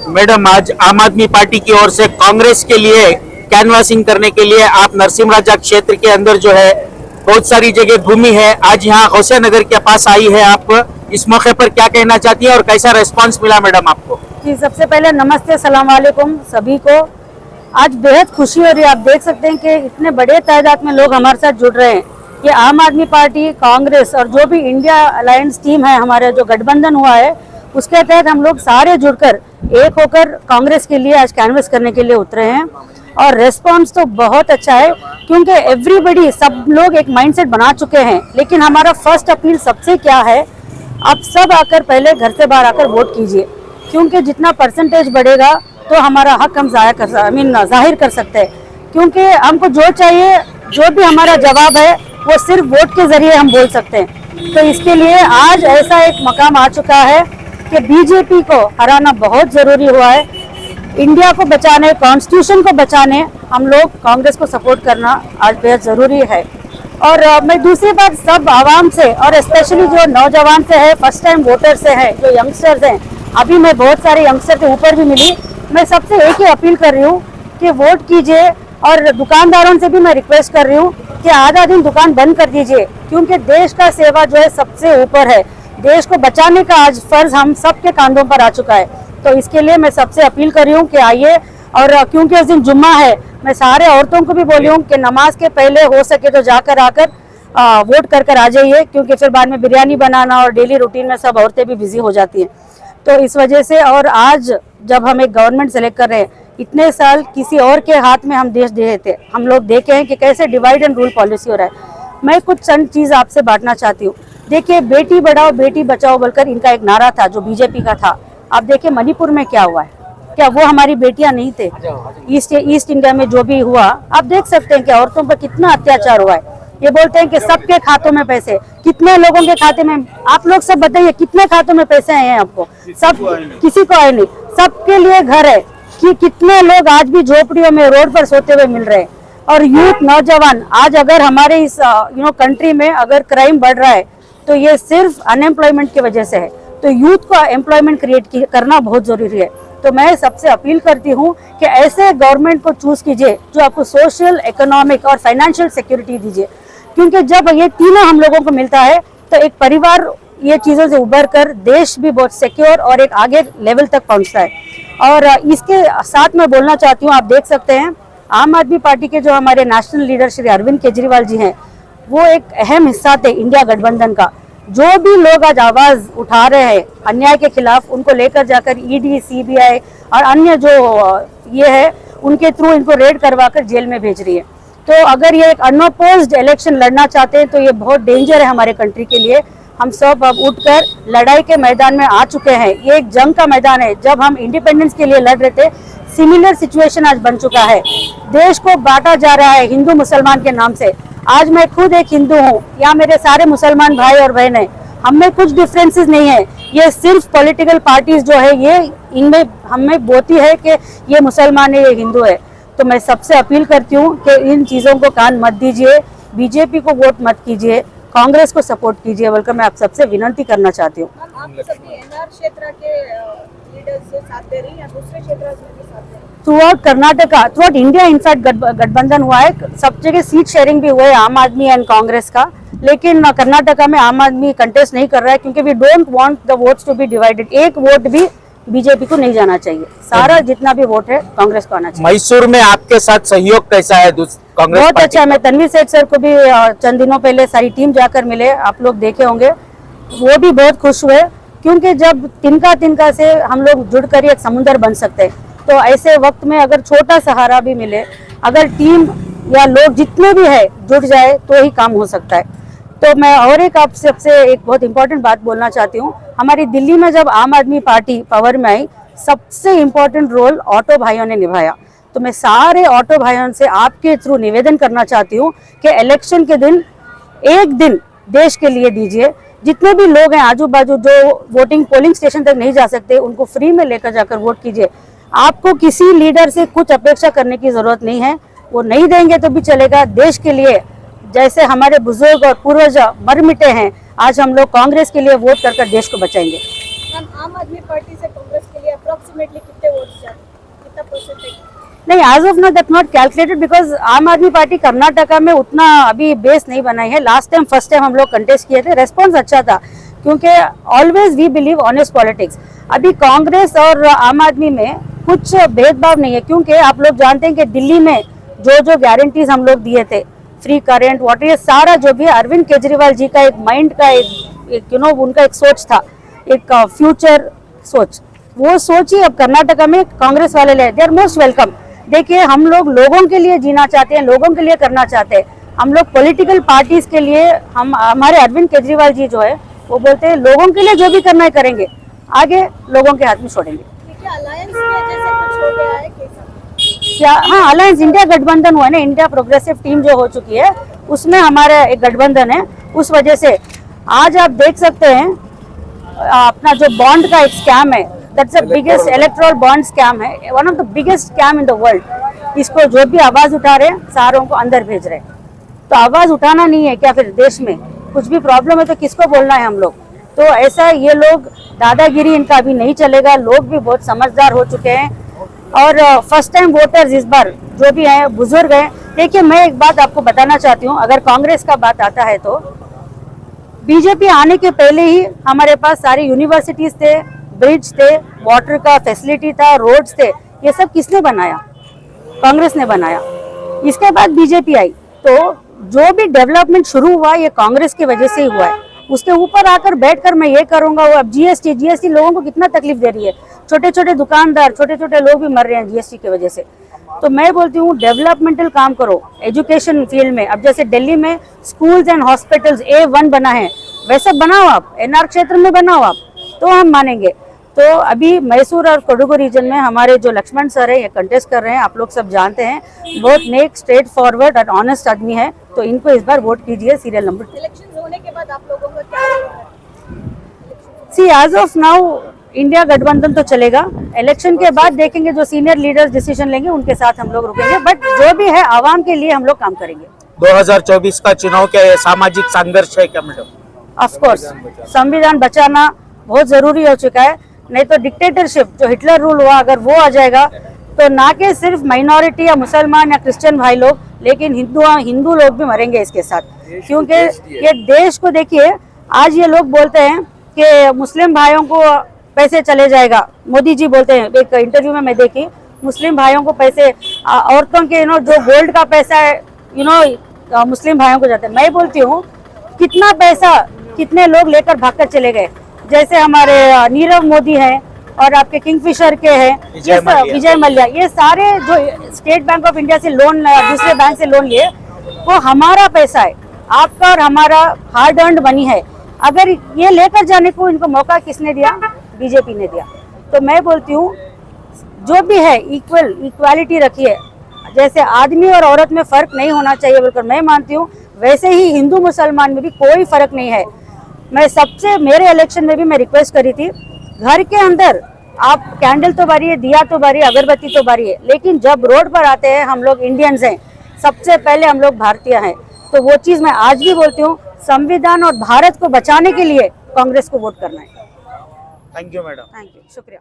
Madam, आज आम Aadmi party की ओर से कांग्रेस के लिए कैनवासिंग करने के लिए आप नरसिंह राजा क्षेत्र के अंदर जो है बहुत सारी जगह घूमी है, आज यहाँ गौसिया नगर के पास आई है। आप इस मौके पर क्या कहना चाहती है और कैसा रेस्पॉन्स मिला मैडम आपको? जी, सबसे पहले नमस्ते, सलाम वालेकुम सभी को। आज बेहद खुशी हो रही है। आप देख सकते हैं कि इतने बड़े तादाद में लोग हमारे साथ जुड़ रहे हैं। ये आम आदमी पार्टी, कांग्रेस और जो भी इंडिया अलायंस टीम है, हमारे जो गठबंधन हुआ है, उसके तहत हम लोग सारे जुड़कर एक होकर कांग्रेस के लिए आज कैनवस करने के लिए उतरे हैं। और रेस्पॉन्स तो बहुत अच्छा है, क्योंकि एवरीबडी, सब लोग एक माइंडसेट बना चुके हैं। लेकिन हमारा फर्स्ट अपील सबसे क्या है, आप सब आकर पहले घर से बाहर आकर वोट कीजिए, क्योंकि जितना परसेंटेज बढ़ेगा तो हमारा हक हम जाहिर कर सकते हैं। क्योंकि हमको जो चाहिए, जो भी हमारा जवाब है, वो सिर्फ वोट के जरिए हम बोल सकते हैं। तो इसके लिए आज ऐसा एक मकाम आ चुका है कि बीजेपी को हराना बहुत ज़रूरी हुआ है। इंडिया को बचाने, कॉन्स्टिट्यूशन को बचाने हम लोग कांग्रेस को सपोर्ट करना आज बेहद ज़रूरी है। और मैं दूसरी बात सब आवाम से, और स्पेशली जो नौजवान से है, फर्स्ट टाइम वोटर से है, जो यंगस्टर्स हैं, अभी मैं बहुत सारे यंगस्टर के ऊपर भी मिली, मैं सबसे एक ही अपील कर रही हूँ कि वोट कीजिए। और दुकानदारों से भी मैं रिक्वेस्ट कर रही हूँ कि आधा दिन दुकान बंद कर दीजिए, क्योंकि देश का सेवा जो है सबसे ऊपर है। देश को बचाने का आज फर्ज हम सबके कांधों पर आ चुका है। तो इसके लिए मैं सबसे अपील कर रही हूँ कि आइए। और क्योंकि उस दिन जुम्मा है, मैं सारे औरतों को भी बोली हूँ कि नमाज के पहले हो सके तो जाकर आकर वोट कर आ जाइए, क्योंकि फिर बाद में बिरयानी बनाना और डेली रूटीन में सब औरतें भी बिजी हो जाती हैं। तो इस वजह से, और आज जब हम एक गवर्नमेंट सेलेक्ट कर रहे हैं, इतने साल किसी और के हाथ में हम देश दे थे, हम लोग देखे हैं कि कैसे डिवाइड एंड रूल पॉलिसी हो रहा है। मैं कुछ चंद चीज़ आपसे बांटना चाहती हूँ। देखिए, बेटी बढ़ाओ बेटी बचाओ बोलकर इनका एक नारा था जो बीजेपी का था। आप देखिए मणिपुर में क्या हुआ है, क्या वो हमारी बेटियां नहीं थे? ईस्ट इंडिया में जो भी हुआ, आप देख सकते हैं कि औरतों पर कितना अत्याचार हुआ है। ये बोलते हैं कि सबके खातों में पैसे, कितने लोगों के खाते में? आप लोग सब बताइए, कितने खातों में पैसे आए हैं आपको? सब, किसी को आए नहीं। सबके लिए घर है कि कितने लोग आज भी झोपड़ियों में, रोड पर सोते हुए मिल रहे हैं। और यूथ, नौजवान, आज अगर हमारे इस कंट्री में अगर क्राइम बढ़ रहा है तो ये सिर्फ अनएम्प्लॉयमेंट की वजह से है। तो यूथ को एम्प्लॉयमेंट क्रिएट करना बहुत जरूरी है। तो मैं सबसे अपील करती हूँ कि ऐसे गवर्नमेंट को चूज कीजिए जो आपको सोशल, इकोनॉमिक और फाइनेंशियल सिक्योरिटी दीजिए, क्योंकि जब ये तीनों हम लोगों को मिलता है तो एक परिवार ये चीज़ों से उभर कर देश भी बहुत सिक्योर और एक आगे लेवल तक पहुँचता है। और इसके साथ मैं बोलना चाहती हूँ, आप देख सकते हैं आम आदमी पार्टी के जो हमारे नेशनल लीडर श्री अरविंद केजरीवाल जी हैं, वो एक अहम हिस्सा थे इंडिया गठबंधन का। जो भी लोग आज आवाज उठा रहे हैं अन्याय के खिलाफ, उनको लेकर जाकर ईडी, सीबीआई और अन्य जो ये है, उनके थ्रू इनको रेड करवा कर जेल में भेज रही है। तो अगर ये एक अनअपोज्ड इलेक्शन लड़ना चाहते हैं तो ये बहुत डेंजर है हमारे कंट्री के लिए। हम सब अब उठकर लड़ाई के मैदान में आ चुके हैं। ये एक जंग का मैदान है। जब हम इंडिपेंडेंस के लिए लड़ रहे थे, सिमिलर सिचुएशन आज बन चुका है। देश को बांटा जा रहा है हिंदू मुसलमान के नाम से। आज मैं खुद एक हिंदू हूँ, यहाँ मेरे सारे मुसलमान भाई और बहन हैं, हम में कुछ डिफरेंसेस नहीं है। ये सिर्फ पॉलिटिकल पार्टीज जो है, ये इनमें हमें बोती है कि ये मुसलमान है, ये हिंदू है। तो मैं सबसे अपील करती हूँ कि इन चीज़ों को कान मत दीजिए, बीजेपी को वोट मत कीजिए, कांग्रेस को सपोर्ट कीजिए, बल्कि मैं आप सबसे विनती करना चाहती हूँ। आप सभी एनआर क्षेत्र के लीडर्स से साथ दे रही हैं या दूसरे क्षेत्रों में भी साथ दे रही हैं? Through out Karnataka, through out India in fact गठबंधन हुआ है। सब जगह सीट शेयरिंग भी हुआ है आम आदमी एंड कांग्रेस का, लेकिन कर्नाटका में आम आदमी कंटेस्ट नहीं कर रहा है, क्योंकि we don't want the votes to be divided. एक वोट भी बीजेपी को नहीं जाना चाहिए, सारा जितना भी वोट है कांग्रेस को आना चाहिए। मैसूर में आपके साथ सहयोग कैसा है कांग्रेस? बहुत अच्छा है। मैं तनवीर सेठ सर को भी चंद दिनों पहले सारी टीम जाकर मिले, आप लोग देखे होंगे, वो भी बहुत खुश हुए, क्योंकि जब तिनका से हम लोग जुड़कर एक समुद्र बन सकते हैं। तो ऐसे वक्त में अगर छोटा सहारा भी मिले, अगर टीम या लोग जितने भी है जुट जाए तो ही काम हो सकता है। तो मैं और एक आप सबसे एक बहुत इंपॉर्टेंट बात बोलना चाहती हूँ। हमारी दिल्ली में जब आम आदमी पार्टी पावर में आई, सबसे इम्पोर्टेंट रोल ऑटो भाइयों ने निभाया। तो मैं सारे ऑटो भाइयों से आपके थ्रू निवेदन करना चाहती हूँ कि इलेक्शन के दिन एक दिन देश के लिए दीजिए। जितने भी लोग हैं आजू बाजू जो वोटिंग पोलिंग स्टेशन तक नहीं जा सकते, उनको फ्री में लेकर जाकर वोट कीजिए। आपको किसी लीडर से कुछ अपेक्षा करने की जरूरत नहीं है, वो नहीं देंगे तो भी चलेगा। देश के लिए जैसे हमारे बुजुर्ग और पूर्वज मर मिटे हैं, आज हम लोग कांग्रेस के लिए वोट कर देश को बचाएंगे। आम आदमी पार्टी से कांग्रेस के लिए अप्रोक्सीमेटली कितने वोट्स जाते, कितना परसेंटेज? नहीं, as of now that not calculated because Aam Aadmi party Karnataka में उतना अभी बेस नहीं बनाई है। लास्ट टाइम फर्स्ट टाइम हम लोग कंटेस्ट किए थे, रेस्पॉन्स अच्छा था क्योंकि always we believe honest politics. अभी कांग्रेस और आम आदमी में कुछ भेदभाव नहीं है क्योंकि आप लोग जानते हैं कि दिल्ली में जो जो गारंटीज हम लोग दिए थे, फ्री करेंट वाटर, ये सारा जो भी अरविंद केजरीवाल जी का एक माइंड का एक उनका एक सोच था, एक फ्यूचर सोच, वो सोच ही अब कर्नाटका में कांग्रेस वाले ले, दे आर मोस्ट वेलकम। देखिए, हम लोग लोगों के लिए जीना चाहते हैं, लोगों के लिए करना चाहते हैं। हम लोग पॉलिटिकल पार्टीज के लिए, हम हमारे अरविंद केजरीवाल जी जो है वो बोलते हैं लोगों के लिए जो भी करना है करेंगे, आगे लोगों के हाथ में छोड़ेंगे। देखिए अलायंस के जैसे कुछ हो गया है कैसा? क्या? हाँ, अलायंस इंडिया गठबंधन हुआ है ना, इंडिया प्रोग्रेसिव टीम जो हो चुकी है उसमें हमारा एक गठबंधन है। उस वजह से आज आप देख सकते हैं अपना जो बॉन्ड का एक स्कैम है, that's the biggest electoral bond scam है, one of the biggest scam in the world. इसको जो भी आवाज उठा रहे हैं सारों को अंदर भेज रहे हैं। तो आवाज उठाना नहीं है क्या? फिर देश में कुछ भी प्रॉब्लम है तो किसको बोलना है हम लोग? तो ऐसा ये लोग दादागिरी इनका अभी नहीं चलेगा। लोग भी बहुत समझदार हो चुके हैं और फर्स्ट टाइम वोटर्स इस बार जो भी हैं बुजुर्ग हैं। देखिए, मैं एक बात आपको बताना चाहती हूँ, अगर कांग्रेस का बात आता है तो बीजेपी आने के पहले ही हमारे पास सारी यूनिवर्सिटीज थे, ब्रिज थे, वाटर का फैसिलिटी था, रोड्स थे। ये सब किसने बनाया? कांग्रेस ने बनाया। इसके बाद बीजेपी आई तो जो भी डेवलपमेंट शुरू हुआ ये कांग्रेस की वजह से ही हुआ है। उसके ऊपर आकर बैठकर मैं ये करूंगा, वो अब जीएसटी लोगों को कितना तकलीफ दे रही है। छोटे छोटे दुकानदार, छोटे छोटे लोग भी मर रहे हैं जीएसटी की वजह से। तो मैं बोलती हूँ डेवलपमेंटल काम करो एजुकेशन फील्ड में। अब जैसे दिल्ली में स्कूल्स एंड हॉस्पिटल्स A1 बना है, वैसा बनाओ आप, एनआर क्षेत्र में बनाओ आप, तो हम मानेंगे। तो अभी मैसूर और कोडगु रीजन में हमारे जो लक्ष्मण सर है ये कंटेस्ट कर रहे हैं, आप लोग सब जानते हैं, बहुत नेक, स्ट्रेट फॉरवर्ड और ऑनेस्ट आदमी है। तो इनको इस बार वोट कीजिए सीरियल नंबर। इलेक्शन होने के बाद आप लोगों का क्या होगा? सी एज ऑफ नाउ इंडिया गठबंधन तो चलेगा, इलेक्शन के बाद देखेंगे जो सीनियर लीडर्स डिसीजन लेंगे उनके साथ हम लोग रुकेंगे, बट जो भी है आवाम के लिए हम लोग काम करेंगे। 2024 का चुनाव क्या है? सामाजिक संघर्ष है क्या मैडम? ऑफ कोर्स संविधान बचाना बहुत जरूरी हो चुका है, नहीं तो डिक्टेटरशिप जो हिटलर रूल हुआ अगर वो आ जाएगा तो ना कि सिर्फ माइनॉरिटी या मुसलमान या क्रिश्चियन भाई लोग, लेकिन हिंदू लोग भी मरेंगे इसके साथ। क्योंकि ये देश को देखिए, आज ये लोग बोलते हैं कि मुस्लिम भाइयों को पैसे चले जाएगा, मोदी जी बोलते हैं, एक इंटरव्यू में मैं देखी, मुस्लिम भाइयों को पैसे, औरतों के जो गोल्ड का पैसा है मुस्लिम भाइयों को जाता है। मैं बोलती हूँ कितना पैसा कितने लोग लेकर भागकर चले गए, जैसे हमारे नीरव मोदी हैं और आपके किंगफिशर के हैं विजय मल्ल्या, ये सारे जो स्टेट बैंक ऑफ इंडिया से लोन, दूसरे बैंक से लोन लिए, वो हमारा पैसा है, आपका और हमारा हार्ड अर्न्ड मनी है। अगर ये लेकर जाने को इनको मौका किसने दिया? बीजेपी ने दिया। तो मैं बोलती हूँ जो भी है इक्वालिटी रखिए, जैसे आदमी और औरत में फर्क नहीं होना चाहिए बिल्कुल मैं मानती हूँ, वैसे ही हिंदू मुसलमान में भी कोई फर्क नहीं है। मैं सबसे, मेरे इलेक्शन में भी मैं रिक्वेस्ट करी थी, घर के अंदर आप कैंडल तो बारिए, दिया तो बारिए, अगरबत्ती तो बारिए, लेकिन जब रोड पर आते हैं हम लोग इंडियंस हैं, सबसे पहले हम लोग भारतीय हैं। तो वो चीज़ मैं आज भी बोलती हूँ, संविधान और भारत को बचाने के लिए कांग्रेस को वोट करना है। Thank you madam. Thank you, शुक्रिया।